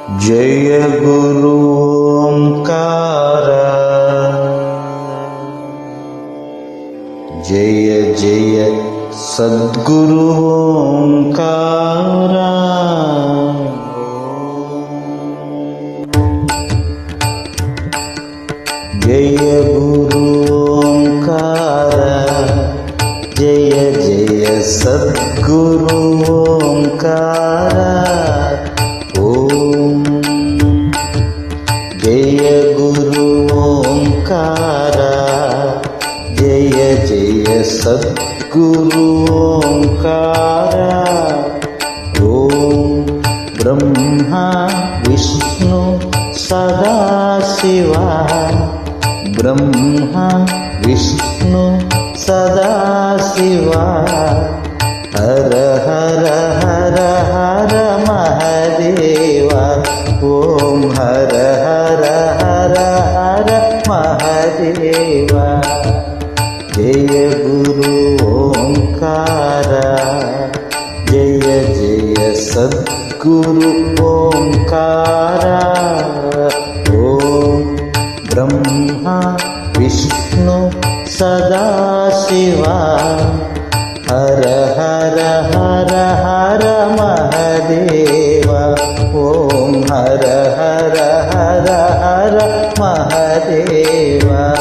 जय गुरु ओंकार, जय जय सद्गुरु ओंकार। जय गुरु ओंकार, जय जय सद्गुरु ओंकार। ओम जय गुरु ओंकार, जय जय सद्गुरु ओंकार। ओम ब्रह्मा विष्णु सदाशिवा, ब्रह्मा विष्णु सदाशिवा। हर हर हर हर महादेवा। ओम हर हर हर हर महादेवा। जय गुरु ओंकार, जय जय सद्गुरु ओंकार। ओम ब्रह्मा विष्णु सदाशिवा। हर हर हर हर महादेवा। ओम हर हर हर हर महादेवा।